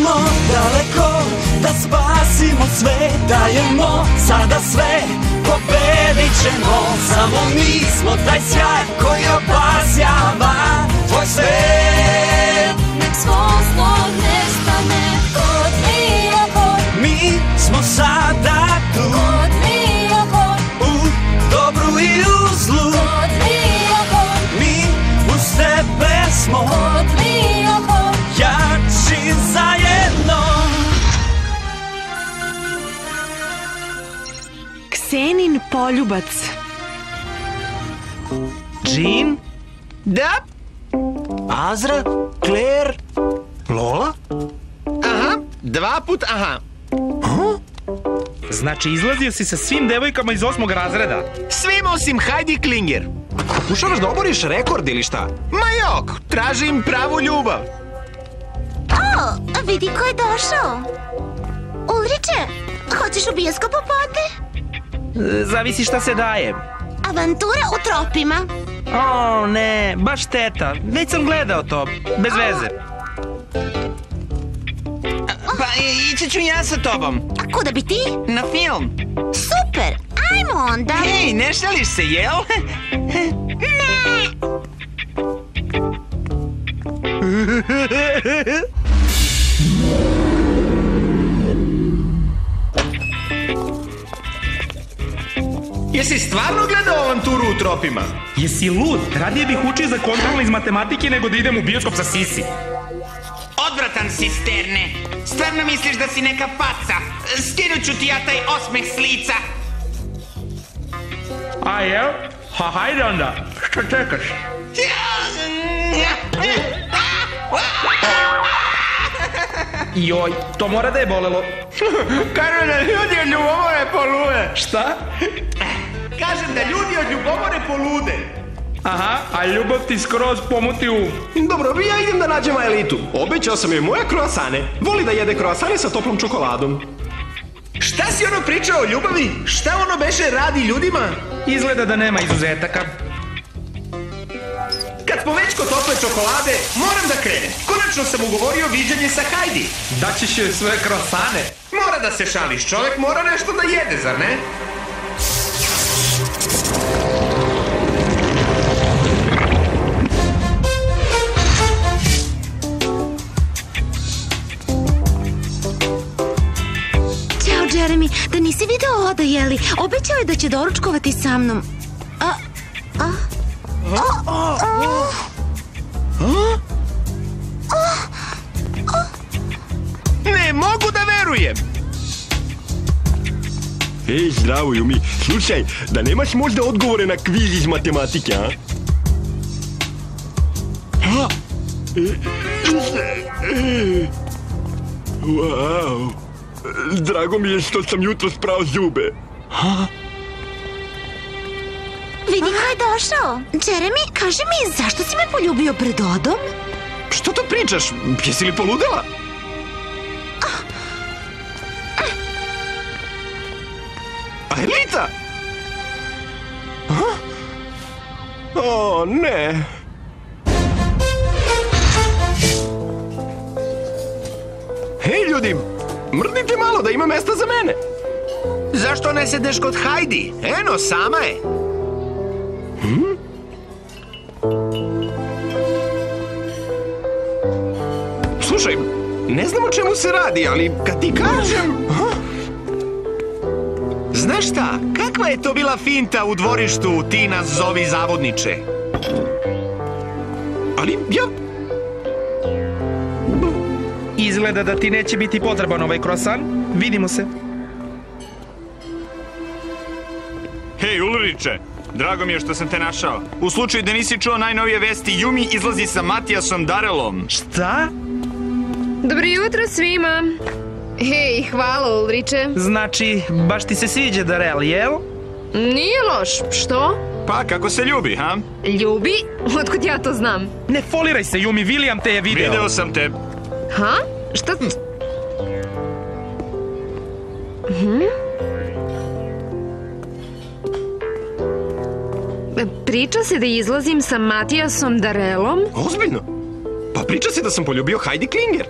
smo daleko, da spasimo sve, dajemo sada sve, pobedit ćemo. Samo mi smo taj sjaj koji obasjava tvoj svet. Nek svo zlo nestane, odlija boj. Mi smo sada tu, Odlija boj. u dobru i u zlu. Odlija boj. Mi uz tebe smo Odlija boj. jači zajedno. Ksenin poljubac. Jean? Da? Azra? Claire? Lola? Aha, 2 put aha. Znači izlazio si sa svim devojkama iz 8. razreda. Svim osim Heidi Klinger. Pokušavaš da oboriš rekord ili šta? Ma jok, tražim pravu ljubav. O, vidi ko je došao. Ulriče, hoćeš u bioskop popodne? Zavisi šta se daje. Avantura u tropima. O, ne, baš šteta. Već sam gledao to, bez veze. Pa ići ću ja sa tobom. A kuda bi ti? Na film. Super, ajmo onda. Hej, ne šališ se, jel? Jesi stvarno gledao Avanturu u tropima? Jesi lud? Radije bih učio za kontrolne iz matematike nego da idem u bioskop sa Sisi. Odvratan si, Sterne. Stvarno misliš da si neka faca? Skinut ću ti ja taj osmeh s lica. A jel? Ha, hajde onda. Što čekaš? Joj, to mora da je bolelo. Kažem da ljudi od ljubomore polude. Šta? Kažem da ljudi od ljubomore polude. Aha, a ljubav ti skroz pomuti u... Dobro, ja idem da nađem Elitu. Obećao sam joj moje kroasane. Voli da jede kroasane sa toplom čokoladom. Šta si ono pričao o ljubavi? Šta ono beše radi ljudima? Izgleda da nema izuzetaka. Kad smo već kod tople čokolade, moram da krenem. Konačno sam ugovorio viđanje sa Heidi. Daćeš joj svoje krosane. Mora da se šališ, čovjek mora nešto da jede, zar ne? Ćao, Jeremy, da nisi video Oda, jeli? Obećao je da će doručkovati sa mnom. Ne mogu da verujem! Ej, zdravo, Jumi. Slušaj, da nemaš možda odgovore na kviz iz matematike, a? Wow. Drago mi je što sam jutro sprao zube. Vidi ko je došao. Jeremy, kaži mi, zašto si me poljubio pred Odom? Što to pričaš? Jesi li poludela? A Elita? O, ne. Hej, ljudi, mrdnite malo da ima mesta za mene. Zašto ne sedneš kod Heidi? Eno, sama je. Slušaj, ne znam o čemu se radi, ali kad ti kažem... Znaš šta, kakva je to bila finta u dvorištu ti nas zovi zavodniče? Ali ja... Izgleda da ti neće biti potreban ovaj krosan. Vidimo se. Hej, Ulriče, drago mi je što sam te našao. U slučaju da nisi čuo najnovije vesti, Jumi izlazi sa Matijasom Darelom. Šta? Dobro jutro svima. Hej, hvala Ulriče. Znači, baš ti se sviđa Darel, jel? Nije loš, što? Pa, kako se ljubi, ha? Ljubi? Otkud ja to znam? Ne foliraj se, Jumi, William te je video. Video sam te. Ha? Šta? Priča se da izlazim sa Matijasom Darelom. Ozbiljno? Pa priča se da sam poljubio Heidi Klinger.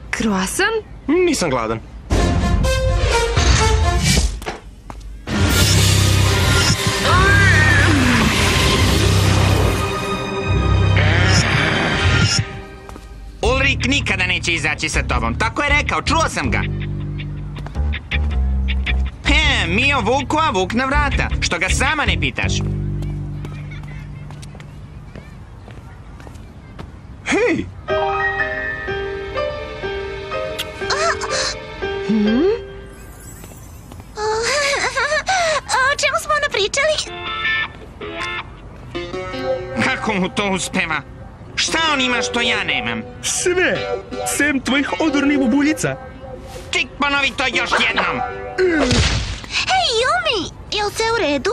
Kroasan? Nisam gladan. Ulrik nikada neće izaći sa tobom, tako je rekao, čuo sam ga. Mio vuku, a vuk na vrata, što ga sama ne pitaš. Hej! O čemu smo ono pričali? Kako mu to uspeva? Šta on ima što ja nemam? Sve, sem tvojih odornih bubuljica. Čik, ponovi to još jednom. Hej, Yumi, je li sve u redu?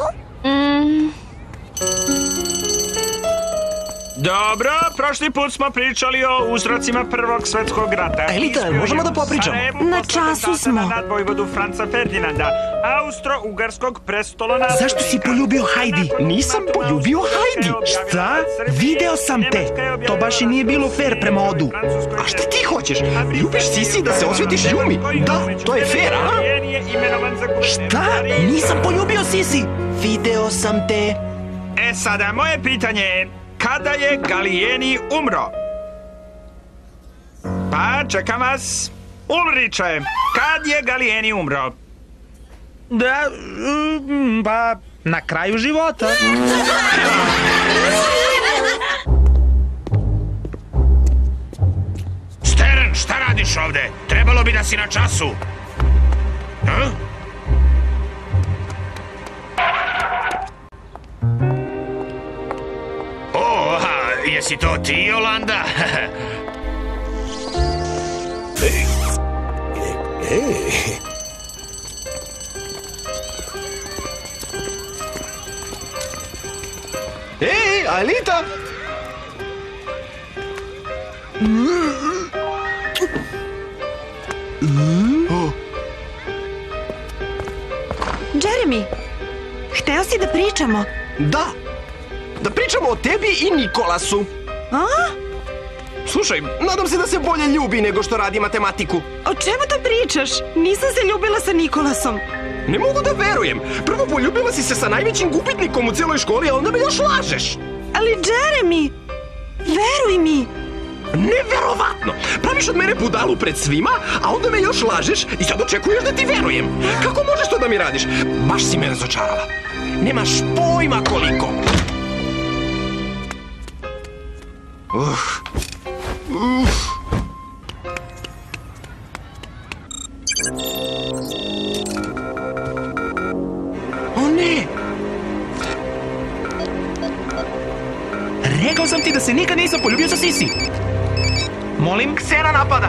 Dobro, prošli put smo pričali o uzrocima Prvog svetskog rata. Elita, možemo da popričamo? Na času smo. Nad vojvodu Franca Ferdinanda, austro-ugarskog prestolonaslednika. Zašto si poljubio Heidi? Nisam poljubio Heidi. Šta? Video sam te. To baš i nije bilo fair prema Odu. A šta ti hoćeš? Ljubiš Sisi da se osvetiš Yumi? Da, to je fair, a? Šta? Nisam poljubio Sisi. Video sam te. E sada, moje pitanje je, kada je Galijeni umro? Pa, čekam vas. Ulriče, kad je Galijeni umro? Da, pa, na kraju života. Stern, šta radiš ovde? Trebalo bi da si na času. Jesi to ti, Jolanda? Ej, Alita! Jeremy, hteo si da pričamo? Da! Da pričamo o tebi i Nikolasu. A? Slušaj, nadam se da se bolje ljubi nego što radi matematiku. O čemu to pričaš? Nisam se ljubila sa Nikolasom. Ne mogu da verujem. Prvo poljubila si se sa najvećim gubitnikom u cijeloj školi, a onda me još lažeš. Ali Jeremy, veruj mi. Neverovatno! Praviš od mene budalu pred svima, a onda me još lažeš i sad očekuješ da ti verujem. Kako možeš to da mi radiš? Baš si me razočarala. Nemaš pojma koliko. O ne! Rekao sam ti da se nikad nisam poljubio sa Sisi. Molim? Ksena napada!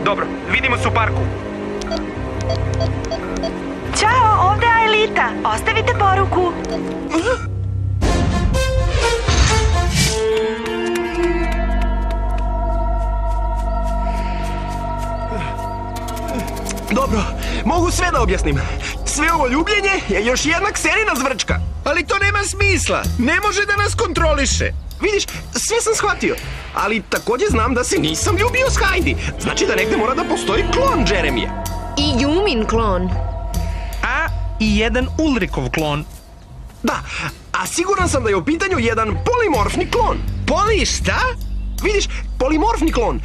Dobro, vidimo se u parku. Ćao, ovde Aelita. Ostavite poruku. Dobro, mogu sve da objasnim. Sve ovo ljubljenje je još jedna Ksenina zvrčka. Ali to nema smisla. Ne može da nas kontroliše. Vidiš, sve sam shvatio. Ali također znam da se nisam ljubio s Heidi. Znači da negde mora da postoji klon Jeremija. I Yumin klon. A i jedan Ulrikov klon. Da, a siguran sam da je u pitanju jedan polimorfni klon. Poli šta? Vidiš, polimorfni klon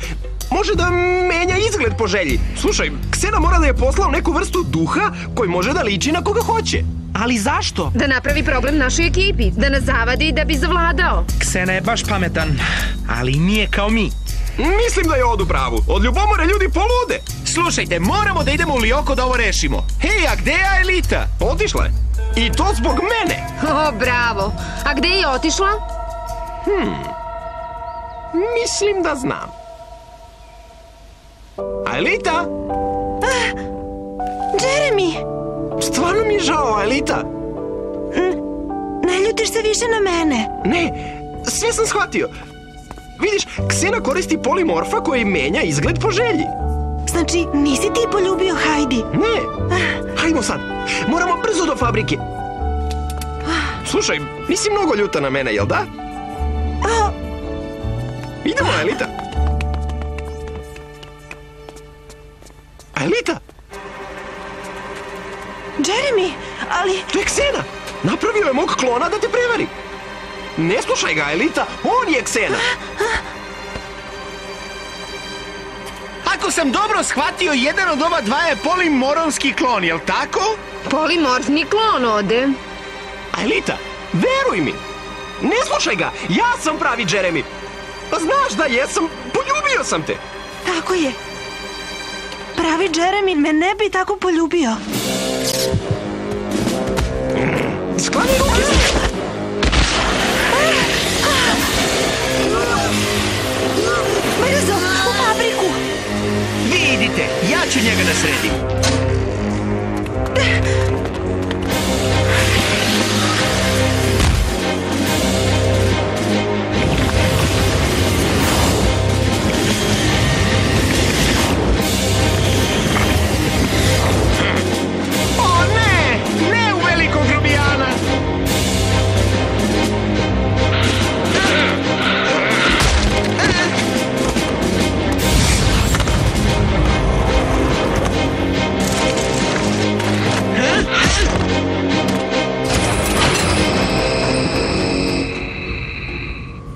može da menja izgled po želji. Slušaj, Ksena mora da je poslao neku vrstu duha koji može da liči na koga hoće. Ali zašto? Da napravi problem našoj ekipi, da nas zavadi da bi zavladao. Ksena je baš pametan, ali nije kao mi. Mislim da je Od u pravu. Od ljubomore ljudi polude. Slušajte, moramo da idemo u Lioko da ovo rešimo. Hej, a gde je Aelita? Otišla je. I to zbog mene. O, bravo. A gde je otišla? Mislim da znam. Aelita? Jeremy! Stvarno mi je žao, Aelita. Ne ljutiš se više na mene. Ne, sve sam shvatio. Vidiš, Ksena koristi polimorfa koji menja izgled po želji. Znači, nisi ti poljubio Heidi? Ne. Hajmo sad. Moramo brzo do fabrike. Slušaj, nisi mnogo ljuta na mene, jel da? Idemo, Aelita. Aelita! Jeremy, ali... To je Ksena! Napravio je mog klona da te prevari! Ne slušaj ga, Aelita, on je Ksena! Ako sam dobro shvatio, jedan od ova dva je polimoronski klon, jel tako? Polimorfni klon ode. Aelita, veruj mi! Ne slušaj ga, ja sam pravi Jeremy! Pa znaš da jesam, poljubio sam te! Tako je. Pravi Jeremy me ne bi tako poljubio. Sklani ruke s njega! Brzo, u fabriku! Vi idite, ja ću njega da sredim. O ne! Ne u velikog grubijana!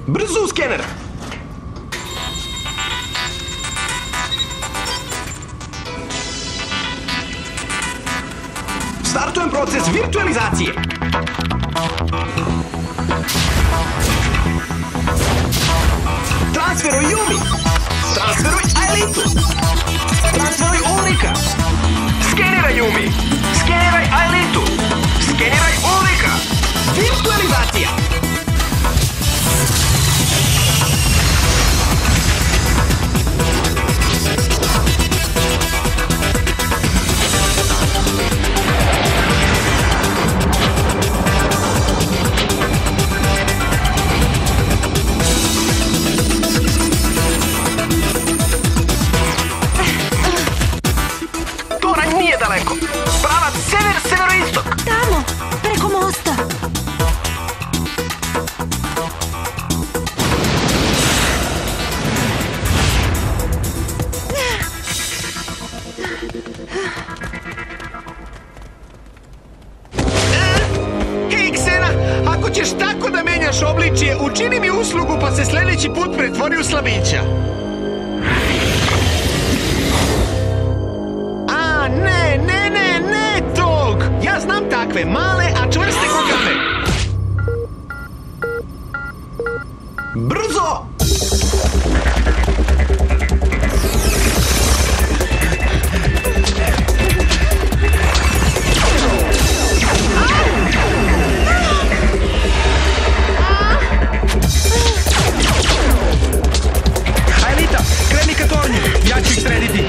Brzo u skener! Startujem proces virtualizacije. Transferuj Yumi. Transferuj Aelitu. Transferuj Ulrika. Skeniraj Yumi. Skeniraj Aelitu. Skeniraj Ulrika. Virtualizacija. Daleko. Pravac sever-severoistok. Tamo, preko mosta. Hej, Ksena, ako ćeš tako da menjaš obličje, učini mi uslugu pa se sledeći put pretvori u slabića. Ne tog! Ja znam takve, male, a čvrste ko kamen. Brzo! Aelita, kreni ka tornju, ja ću ih srediti.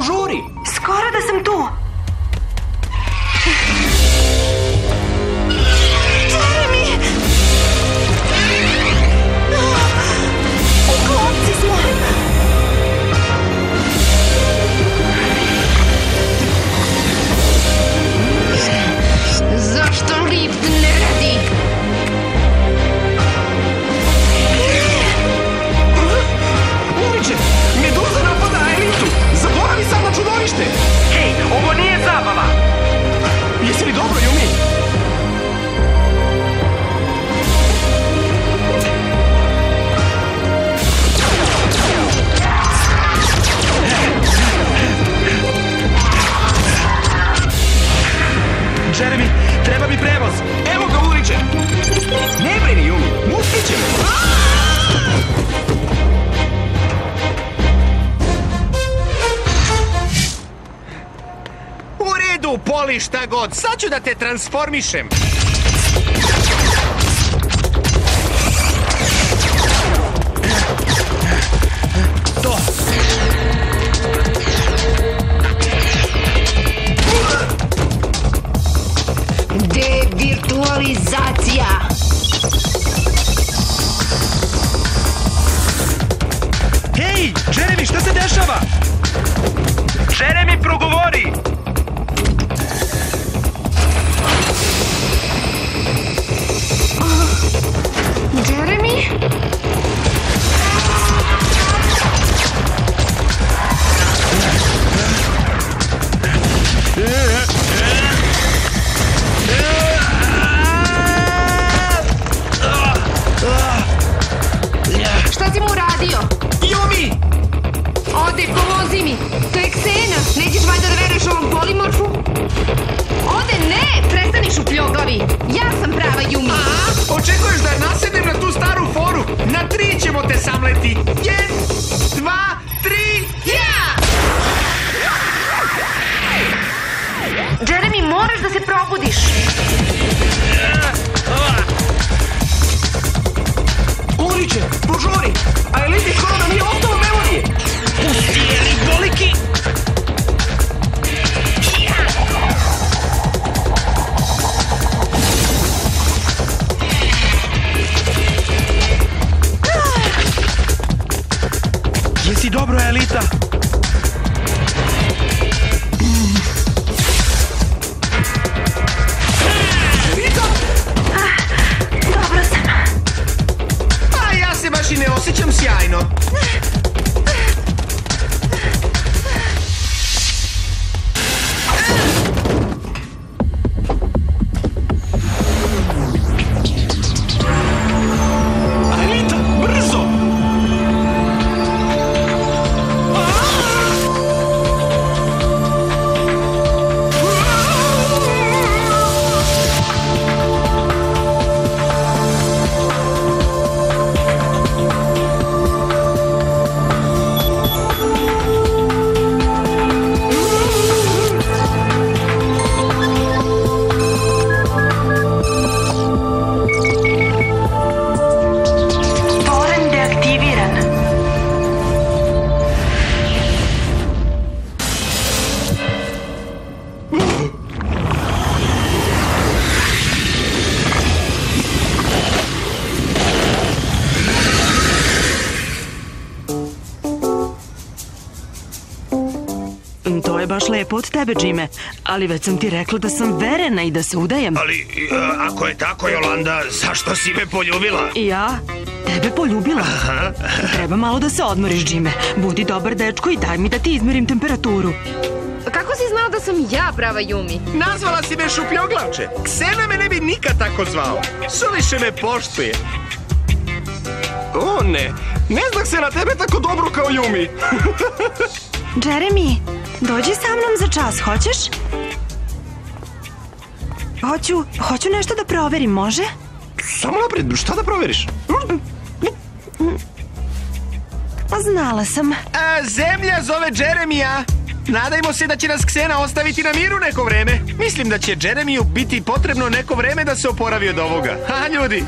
požuri! Skoro da sam tu. Jeremy! U klopci smo. Zašto lift ne radi? Ulriče, meduza napada Elitu! Zaboravi sad na čudovište! Hej, ovo nije zabava! Jesi li dobro, Yumi? Jeremy, treba mi prevoz! Evo ga, Ulriče! Ne brini, Yumi, uspjet ćemo! U redu, Poli, šta god. Sad ću da te transformišem. To! Devirtualizacija! Hej, Jeremy, šta se dešava? Jeremy, progovori! Jeremy? Šta si mu uradio? Yumi! Ode, pomozi mi! To je Ksena! Nećeš valjda da veruješ ovom polimorfu? Ode, ne! Prestani šupljoglavi! Ja sam prava Yumi! A? Očekuješ da nasedem na tu staru foru? Na 3 ćemo te samleti. 1, 2, 3, ja! Jeremy, moraš da se probudiš! Ulriče, požuri! A Eliti skoro da nije ostalo melodije! Pusti, Eli, boliki! Jesi dobro, Elita? Dobro sam. A ja se baš i ne osjećam sjajno. Elita, brzo! Poren deaktiviran. To je baš lepo od tebe, Jime. Ali već sam ti rekla da sam verena i da se udajem. Ali, ako je tako, Jolanda, zašto si me poljubila? I ja tebe poljubila. Treba malo da se odmoriš, Jime. Budi dobar dečko i daj mi da ti izmerim temperaturu. Kako si znao da sam ja prava Yumi? Nazvala si me šupljoglavče. Ksena me ne bi nikad tako zvao. Suviše me poštuje. O ne, ne zna se na tebe tako dobro kao Yumi. Jeremy, dođi sa mnom za čas, hoćeš? Hoću nešto da proverim, može? Samo napred, šta da proveriš? Znala sam. Zemlja zove Jeremija. Nadajmo se da će nas Ksena ostaviti na miru neko vreme. Mislim da će Jeremiju biti potrebno neko vreme da se oporavi od ovoga. Ha, ljudi!